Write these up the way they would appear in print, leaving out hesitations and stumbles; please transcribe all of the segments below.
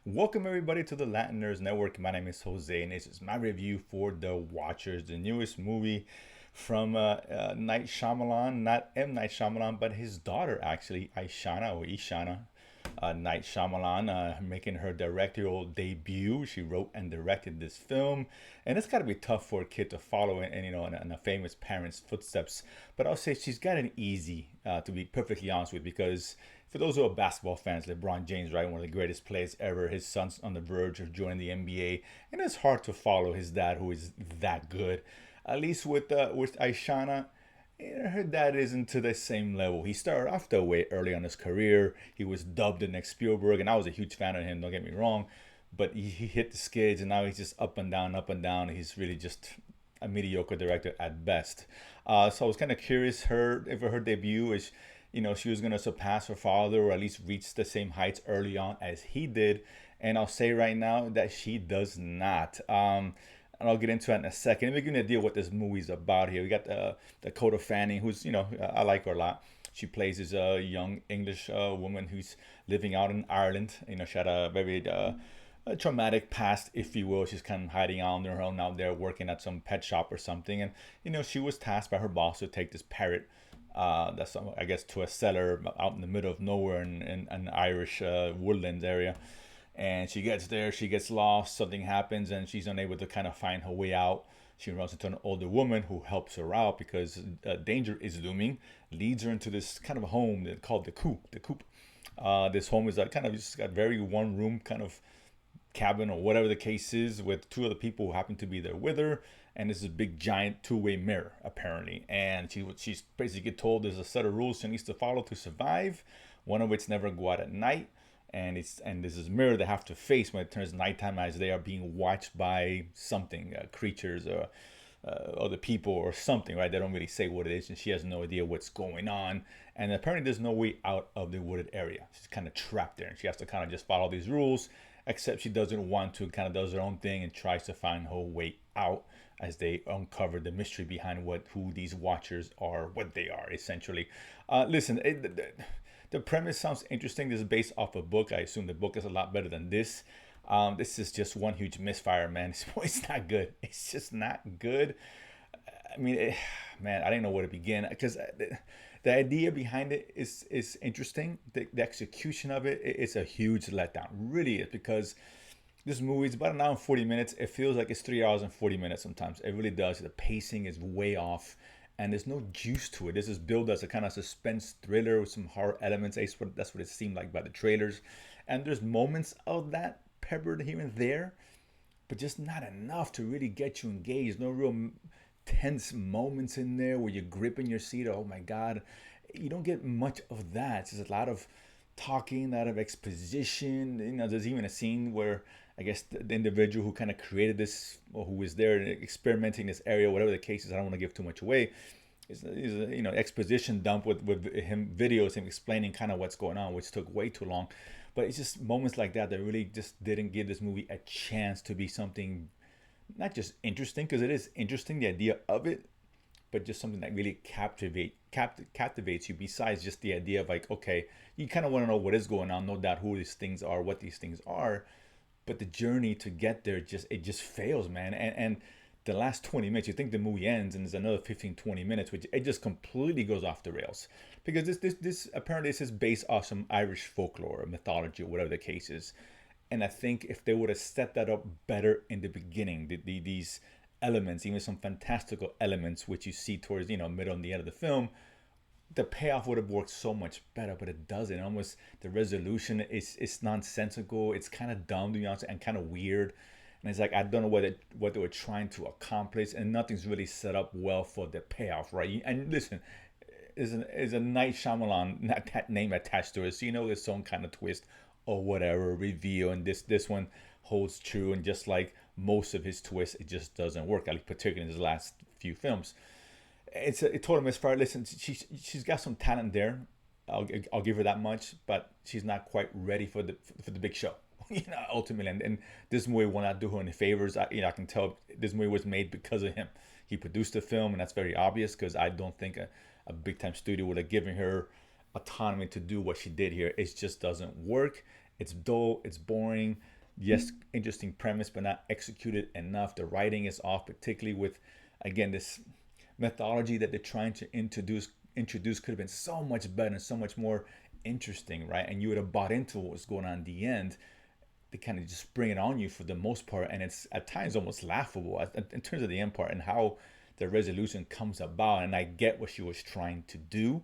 Welcome everybody to the Latin Nerds Network. My name is Jose, and this is my review for The Watchers, the newest movie from Night Shyamalan, not M Night Shyamalan, but his daughter actually, Ishana, Night Shyamalan, making her directorial debut. She wrote and directed this film, and it's got to be tough for a kid to follow in a famous parent's footsteps. But I'll say she's got an easy, to be perfectly honest with, because for those who are basketball fans, LeBron James, right, one of the greatest players ever. His son's on the verge of joining the NBA, and it's hard to follow his dad, who is that good. At least with Aishana, her dad isn't to the same level. He started off that way early on his career. He was dubbed the next Spielberg, and I was a huge fan of him. Don't get me wrong, but he hit the skids, and now he's just up and down, up and down. He's really just a mediocre director at best. So I was kind of curious if her debut is, she was gonna surpass her father or at least reach the same heights early on as he did. And I'll say right now that she does not. And I'll get into it in a second. Let me give you an idea what this movie's about here. We got Dakota Fanning, who's, I like her a lot. She plays this young English woman who's living out in Ireland. She had a very a traumatic past, if you will. She's kind of hiding out on her own out there, working at some pet shop or something. And, she was tasked by her boss to take this parrot, that's, I guess, to a cellar out in the middle of nowhere in an Irish woodlands area. And she gets there, she gets lost, something happens, and she's unable to kind of find her way out. She runs into an older woman who helps her out because danger is looming, leads her into this kind of home called the Coop. This home is kind of just got very one room kind of cabin or whatever the case is, with two other people who happen to be there with her, and this is a big giant two-way mirror apparently. And she's basically told there's a set of rules she needs to follow to survive, one of which never go out at night. And this is mirror they have to face when it turns nighttime, as they are being watched by something, creatures or other people or something, right? They don't really say what it is, and she has no idea what's going on. And apparently there's no way out of the wooded area. She's kind of trapped there, and she has to kind of just follow these rules, except she doesn't want to, kind of does her own thing and tries to find her way out as they uncover the mystery behind who these watchers are, what they are essentially. Listen, the premise sounds interesting. This is based off a book. I assume the book is a lot better than this. This is just one huge misfire, man. It's not good. It's just not good. I mean, man, I didn't know where to begin, because the idea behind it is interesting. The execution of it is a huge letdown. Really is, because this movie is about an hour and 40 minutes. It feels like it's 3 hours and 40 minutes sometimes. It really does. The pacing is way off, and there's no juice to it. This is billed as a kind of suspense thriller with some horror elements. That's what it seemed like by the trailers. And there's moments of that peppered here and there, but just not enough to really get you engaged. No real tense moments in there where you're gripping your seat. Oh my God. You don't get much of that. It's just a lot of talking, a lot of exposition. There's even a scene where I guess the individual who kind of created this, or who was there experimenting in this area, whatever the case is, I don't want to give too much away, is a exposition dump with him explaining kind of what's going on, which took way too long. But it's just moments like that really just didn't give this movie a chance to be something not just interesting, because it is interesting, the idea of it, but just something that really captivates you, besides just the idea of like, okay, you kind of want to know what is going on, no doubt, who these things are, what these things are, but the journey to get there just fails, man. And the last 20 minutes, you think the movie ends and there's another 15-20 minutes, which it just completely goes off the rails, because this apparently this is based off some Irish folklore or mythology or whatever the case is. And I think if they would have set that up better in the beginning, these elements, even some fantastical elements, which you see towards middle and the end of the film, the payoff would have worked so much better. But it doesn't. Almost the resolution is nonsensical. It's kind of dumb, to be honest, and kind of weird. And it's like, I don't know what they were trying to accomplish, and nothing's really set up well for the payoff, right? And listen, is a Night Shyamalan, not that name attached to it, so there's some kind of twist or whatever reveal, and this one holds true. And just like most of his twists, it just doesn't work, at least particularly in his last few films. It's a total misfire. Listen, she's got some talent there. I'll give her that much, but she's not quite ready for the big show. Ultimately, and this movie will not do her any favors. I can tell this movie was made because of him. He produced the film, and that's very obvious, because I don't think a big time studio would have given her autonomy to do what she did here. It just doesn't work. It's dull. It's boring. Yes, interesting premise, but not executed enough. The writing is off, particularly with, again, this mythology that they're trying to introduce could have been so much better and so much more interesting, right? And you would have bought into what was going on in the end. They kind of just bring it on you for the most part, and it's at times almost laughable in terms of the end part and how the resolution comes about. And I get what she was trying to do.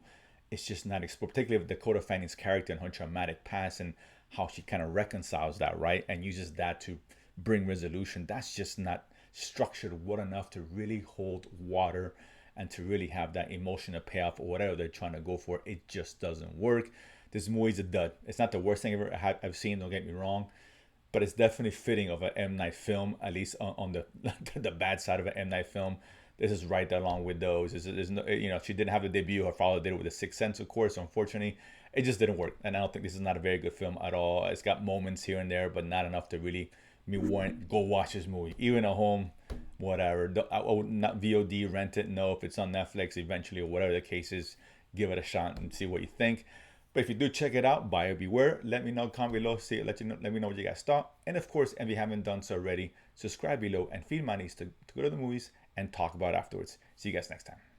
It's just not explored, particularly with Dakota Fanning's character and her traumatic past and how she kind of reconciles that, right? And uses that to bring resolution. That's just not structured well enough to really hold water and to really have that emotional payoff or whatever they're trying to go for. It just doesn't work. This movie's a dud. It's not the worst thing I've seen, don't get me wrong, but it's definitely fitting of an M Night film, at least on the the bad side of an M Night film. This is right there along with those. There's no, she didn't have the debut. Her father did it with The Sixth Sense, of course. So unfortunately, it just didn't work, and I don't think this is not a very good film at all. It's got moments here and there, but not enough to really me want go watch this movie, even at home, whatever. I would not VOD rent it. No, if it's on Netflix eventually or whatever the case is, give it a shot and see what you think. But if you do check it out, buyer beware. Let me know, comment below, let me know what you guys thought. And of course, if you haven't done so already, subscribe below and feed my niece to go to the movies and talk about it afterwards. See you guys next time.